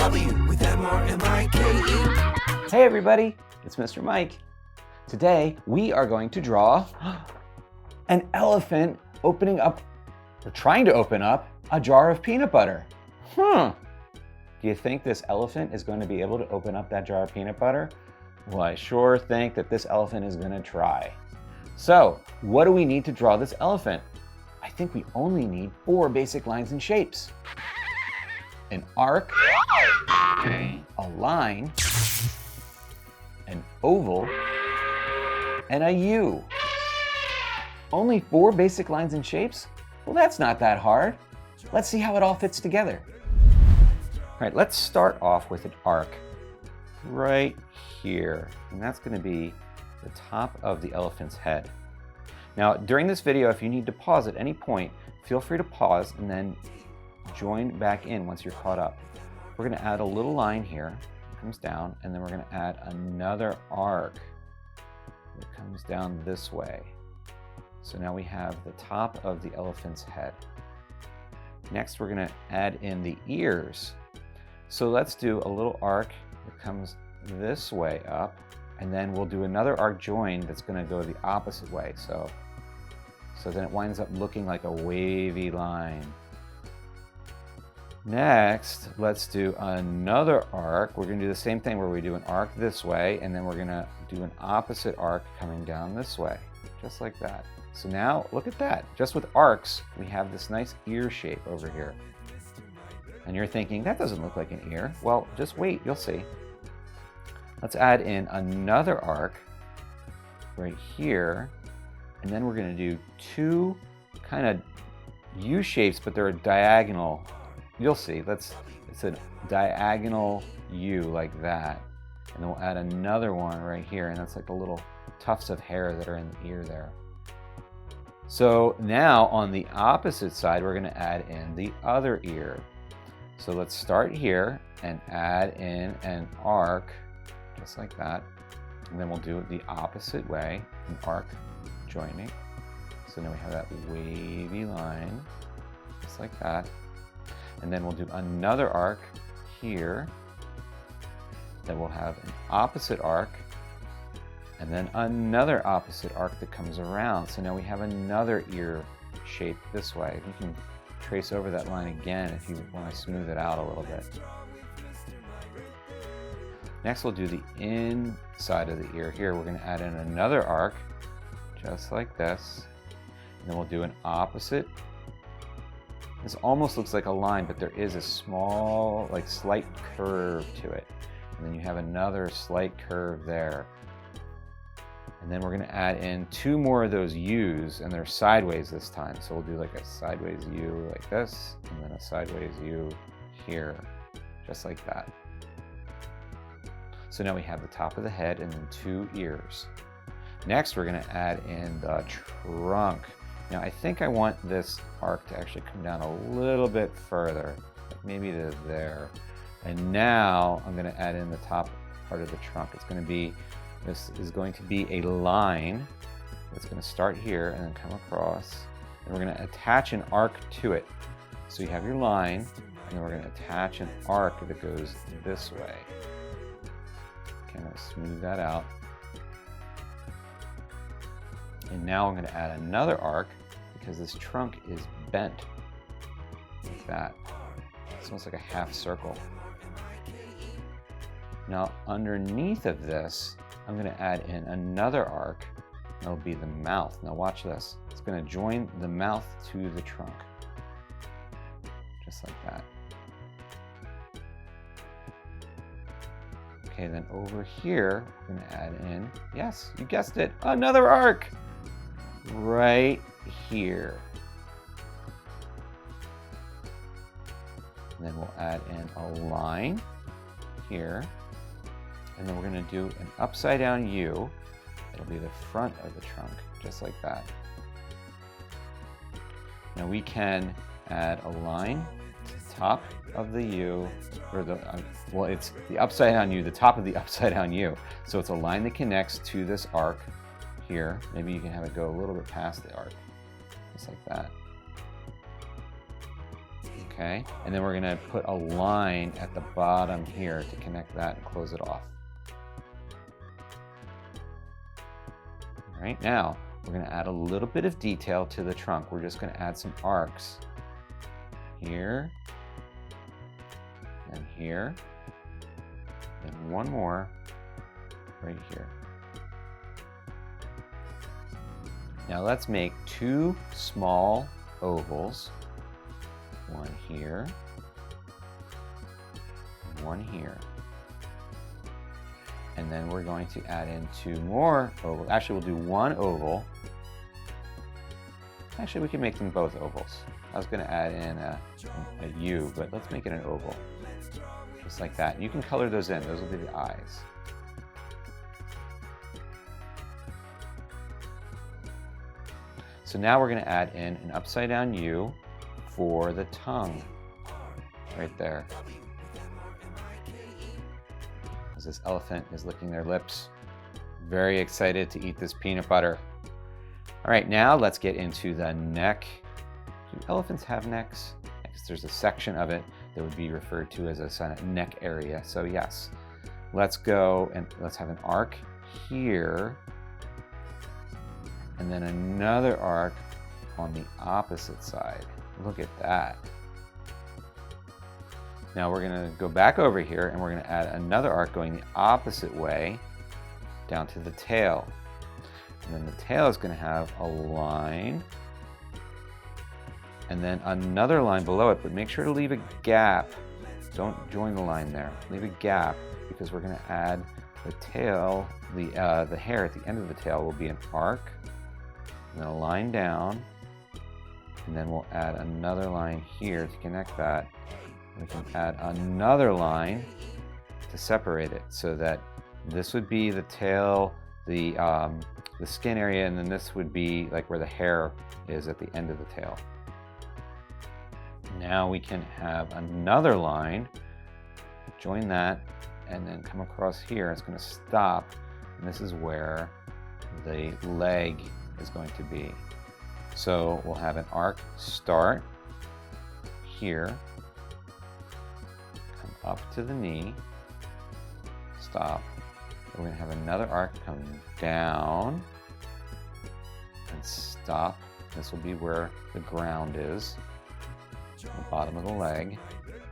W with MRMIKE. Hey everybody, it's Mr. Mike. Today we are going to draw an elephant opening up, or trying to open up, a jar of peanut butter. Do you think this elephant is going to be able to open up that jar of peanut butter? Well, I sure think that this elephant is going to try. So, what do we need to draw this elephant? I think we only need 4 basic lines and shapes. An arc, a line, an oval, and a U. Only 4 basic lines and shapes? Well, that's not that hard. Let's see how it all fits together. All right, let's start off with an arc right here. And that's going to be the top of the elephant's head. Now, during this video, if you need to pause at any point, feel free to pause and then join back in once you're caught up. We're going to add a little line here, it comes down, and then we're going to add another arc that comes down this way. So now we have the top of the elephant's head. Next, we're going to add in the ears. So let's do a little arc that comes this way up, and then we'll do another arc join that's going to go the opposite way. So then it winds up looking like a wavy line. Next, let's do another arc. We're going to do the same thing where we do an arc this way, and then we're going to do an opposite arc coming down this way, just like that. So now, look at that. Just with arcs, we have this nice ear shape over here. And you're thinking, that doesn't look like an ear. Well, just wait, you'll see. Let's add in another arc right here. And then we're going to do 2 kind of U shapes, but they're diagonal. You'll see, it's a diagonal U like that. And then we'll add another one right here, and that's like a little tufts of hair that are in the ear there. So now on the opposite side, we're going to add in the other ear. So let's start here and add in an arc, just like that. And then we'll do it the opposite way, an arc joining. So now we have that wavy line, just like that. And then we'll do another arc here. Then we'll have an opposite arc, and then another opposite arc that comes around. So now we have another ear shape this way. You can trace over that line again if you want to smooth it out a little bit. Next, we'll do the inside of the ear here. We're going to add in another arc, just like this. And then we'll do an opposite. This almost looks like a line, but there is a small, like slight curve to it. And then you have another slight curve there. And then we're going to add in 2 more of those U's, and they're sideways this time. So we'll do like a sideways U like this, and then a sideways U here, just like that. So now we have the top of the head and then 2 ears. Next, we're going to add in the trunk. Now I think I want this arc to actually come down a little bit further, like maybe to there. And now I'm going to add in the top part of the trunk. This is going to be a line that's going to start here and then come across. And we're going to attach an arc to it. So you have your line, and then we're going to attach an arc that goes this way. Kind of smooth that out. And now I'm going to add another arc because this trunk is bent like that. It's almost like a half circle. Now underneath of this, I'm going to add in another arc. That'll be the mouth. Now watch this. It's going to join the mouth to the trunk. Just like that. Okay, then over here, we're going to add in, yes, you guessed it, another arc right here. And then we'll add in a line here. And then we're going to do an upside down U. It'll be the front of the trunk, just like that. Now we can add a line to the top of the U, or well, it's the upside down U, the top of the upside down U. So it's a line that connects to this arc here. Maybe you can have it go a little bit past the arc, just like that. Okay, and then we're gonna put a line at the bottom here to connect that and close it off. All right, now we're gonna add a little bit of detail to the trunk. We're just gonna add some arcs here and here, and one more right here. Now let's make two small ovals, one here, one here. And then we're going to add in two more ovals. Actually, we'll do one oval. Actually, we can make them both ovals. I was going to add in a U, but let's make it an oval. Just like that. You can color those in. Those will be the eyes. So now we're going to add in an upside down U for the tongue right there. As this elephant is licking their lips, very excited to eat this peanut butter. All right, now let's get into the neck. Do elephants have necks? Because there's a section of it that would be referred to as a neck area. So yes, let's go and let's have an arc here, and then another arc on the opposite side. Look at that. Now we're gonna go back over here and we're gonna add another arc going the opposite way down to the tail. And then the tail is gonna have a line and then another line below it, but make sure to leave a gap. Don't join the line there. Leave a gap because we're gonna add the tail, the hair at the end of the tail will be an arc, and then a line down, and then we'll add another line here to connect that. We can add another line to separate it so that this would be the tail, the skin area, and then this would be like where the hair is at the end of the tail. Now we can have another line, join that, and then come across here. It's going to stop, and this is where the leg is going to be. So we'll have an arc start here, come up to the knee, stop. We're going to have another arc come down and stop. This will be where the ground is, the bottom of the leg.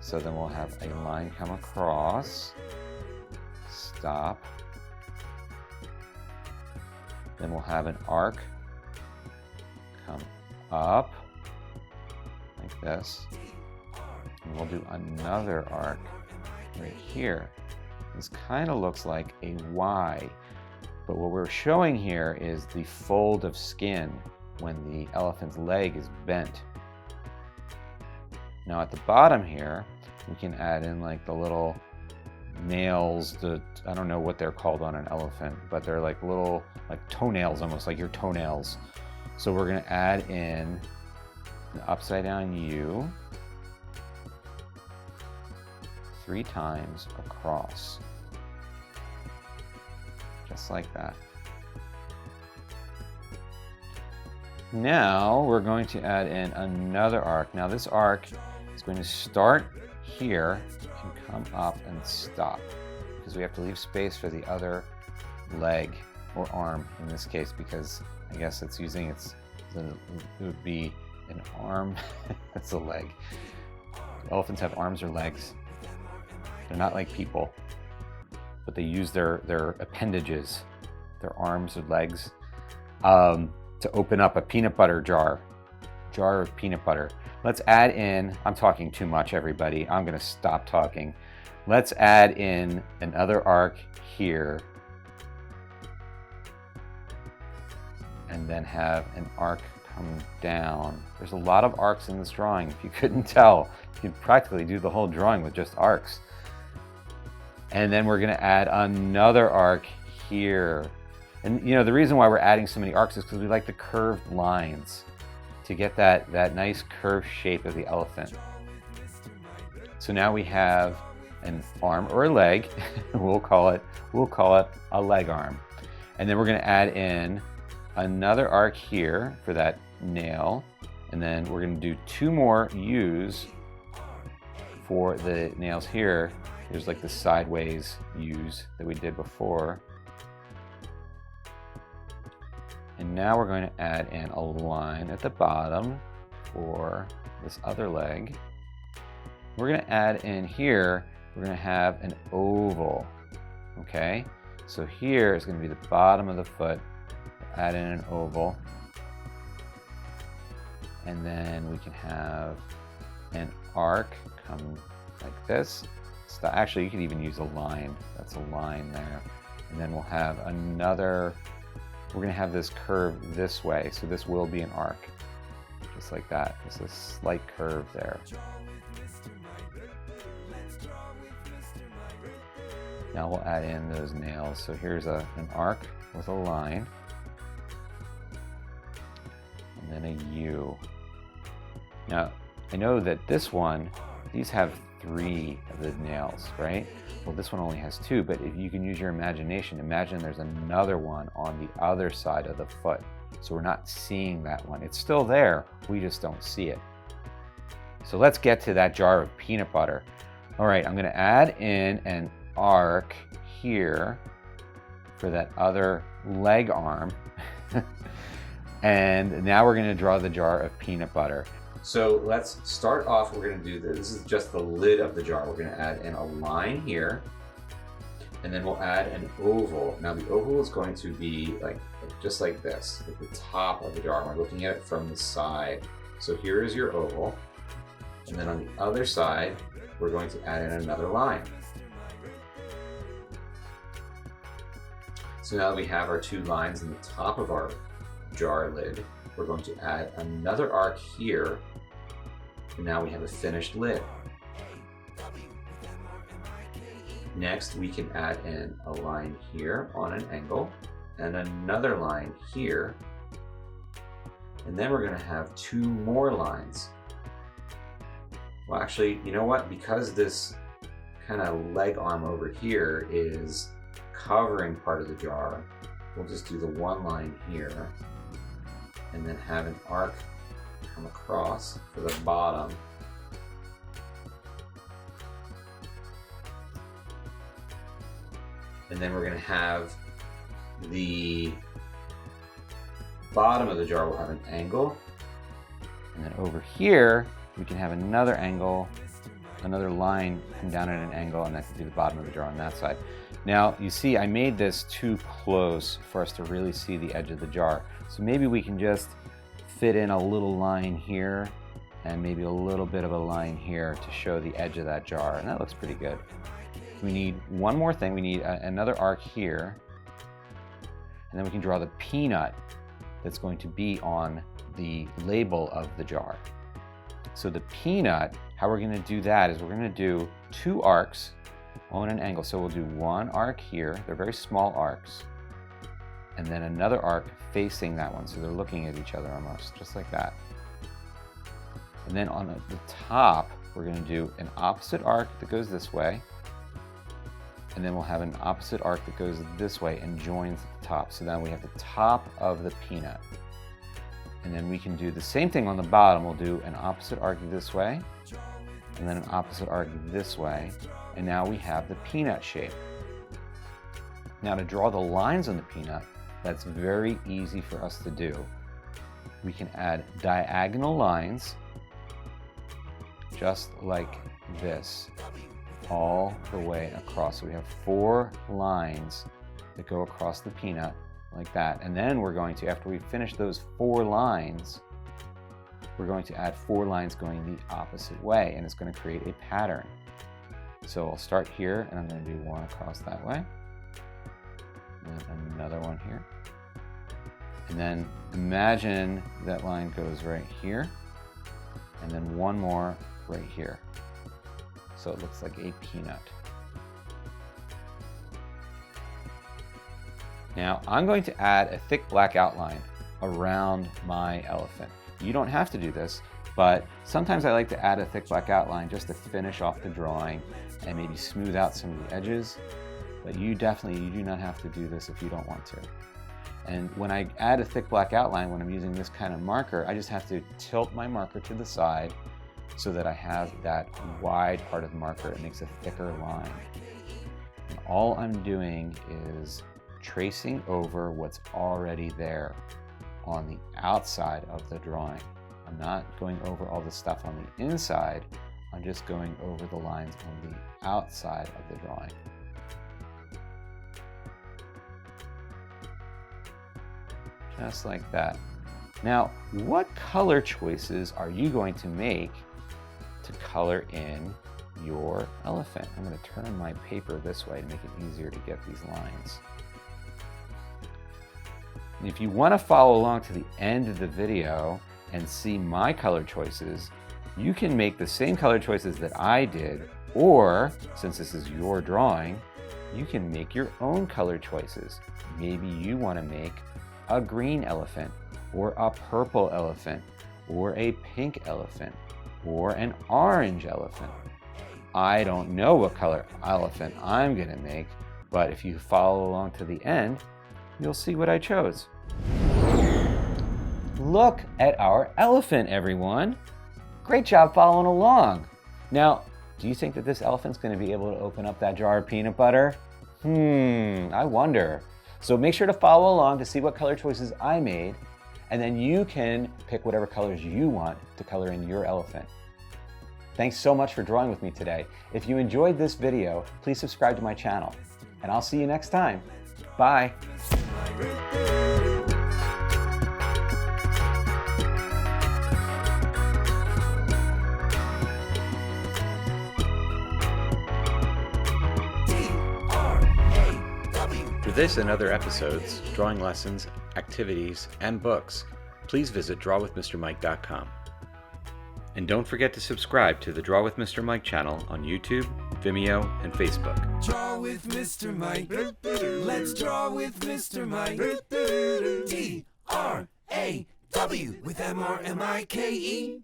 So then we'll have a line come across, stop. Then we'll have an arc come up like this. And we'll do another arc right here. This kind of looks like a Y, but what we're showing here is the fold of skin when the elephant's leg is bent. Now at the bottom here, we can add in like the little nails, I don't know what they're called on an elephant, but they're like little like toenails, almost like your toenails. So we're going to add in an upside down U 3 times across, just like that. Now we're going to add in another arc. Now this arc is going to start here and come up and stop, because we have to leave space for the other leg or arm in this case, because I guess it's using it would be an arm. That's a leg. Elephants have arms or legs. They're not like people, but they use their appendages, their arms or legs, to open up a peanut butter jar of peanut butter. Let's add in, I'm talking too much, everybody. I'm gonna stop talking. Let's add in another arc here, and then have an arc come down. There's a lot of arcs in this drawing. If you couldn't tell, you could practically do the whole drawing with just arcs. And then we're gonna add another arc here. And you know, the reason why we're adding so many arcs is because we like the curved lines to get that nice curved shape of the elephant. So now we have an arm or a leg. we'll call it a leg arm. And then we're gonna add in another arc here for that nail. And then we're gonna do 2 more U's for the nails here, there's like the sideways U's that we did before. And now we're going to add in a line at the bottom for this other leg. We're going to add in here, we're going to have an oval, okay? So here is going to be the bottom of the foot. Add in an oval. And then we can have an arc come like this. Actually, you could even use a line. That's a line there. And then we'll have another, we're going to have this curve this way. So this will be an arc, just like that. There's a slight curve there. Now we'll add in those nails. So here's an arc with a line, and then a U. Now, I know that this one, these have 3 of the nails, right? Well, this one only has 2, but if you can use your imagination, imagine there's another one on the other side of the foot. So we're not seeing that one. It's still there, we just don't see it. So let's get to that jar of peanut butter. All right, I'm gonna add in an arc here for that other leg arm. And now we're gonna draw the jar of peanut butter. So let's start off, we're gonna do this. This is just the lid of the jar. We're gonna add in a line here, and then we'll add an oval. Now the oval is going to be just like this, at the top of the jar. We're looking at it from the side. So here is your oval. And then on the other side, we're going to add in another line. So now that we have our 2 lines in the top of our jar lid, we're going to add another arc here, and now we have a finished lid. Next, we can add in a line here on an angle, and another line here, and then we're going to have 2 more lines. Well, actually, you know what? Because this kind of leg arm over here is covering part of the jar, we'll just do the 1 line here, and then have an arc come across for the bottom. And then we're going to have the bottom of the jar will have an angle. And then over here, we can have another angle, another line come down at an angle, and that could be the bottom of the jar on that side. Now, you see, I made this too close for us to really see the edge of the jar. So maybe we can just fit in a little line here and maybe a little bit of a line here to show the edge of that jar, and that looks pretty good. We need one more thing. We need another arc here, and then we can draw the peanut that's going to be on the label of the jar. So the peanut, how we're going to do that is we're going to do 2 arcs on an angle. So we'll do 1 arc here. They're very small arcs. And then another arc facing that one. So they're looking at each other almost, just like that. And then on the top, we're going to do an opposite arc that goes this way. And then we'll have an opposite arc that goes this way and joins at the top. So now we have the top of the peanut. And then we can do the same thing on the bottom. We'll do an opposite arc this way, and then an opposite arc this way. And now we have the peanut shape. Now to draw the lines on the peanut, that's very easy for us to do. We can add diagonal lines, just like this, all the way across. So we have 4 lines that go across the peanut, like that. And then we're going to, after we finish those 4 lines, we're going to add 4 lines going the opposite way, and it's going to create a pattern. So I'll start here, and I'm going to do 1 across that way, and then another one here. And then imagine that line goes right here, and then 1 more right here. So it looks like a peanut. Now I'm going to add a thick black outline around my elephant. You don't have to do this, but sometimes I like to add a thick black outline just to finish off the drawing and maybe smooth out some of the edges. But you do not have to do this if you don't want to. And when I add a thick black outline, when I'm using this kind of marker, I just have to tilt my marker to the side so that I have that wide part of the marker. It makes a thicker line. And all I'm doing is tracing over what's already there on the outside of the drawing. I'm not going over all the stuff on the inside, I'm just going over the lines on the outside of the drawing. Just like that. Now, what color choices are you going to make to color in your elephant? I'm going to turn my paper this way to make it easier to get these lines. And if you want to follow along to the end of the video and see my color choices, you can make the same color choices that I did, or since this is your drawing, you can make your own color choices. Maybe you want to make a green elephant, or a purple elephant, or a pink elephant, or an orange elephant. I don't know what color elephant I'm gonna make, but if you follow along to the end, you'll see what I chose. Look at our elephant, everyone. Great job following along. Now, do you think that this elephant's gonna be able to open up that jar of peanut butter? I wonder. So make sure to follow along to see what color choices I made, and then you can pick whatever colors you want to color in your elephant. Thanks so much for drawing with me today. If you enjoyed this video, please subscribe to my channel, and I'll see you next time. Bye. For this and other episodes, drawing lessons, activities, and books, please visit drawwithmrmike.com. And don't forget to subscribe to the Draw with Mr. Mike channel on YouTube, Vimeo, and Facebook. Draw with Mr. Mike. Let's draw with Mr. Mike. D-R-A-W with M-R-M-I-K-E.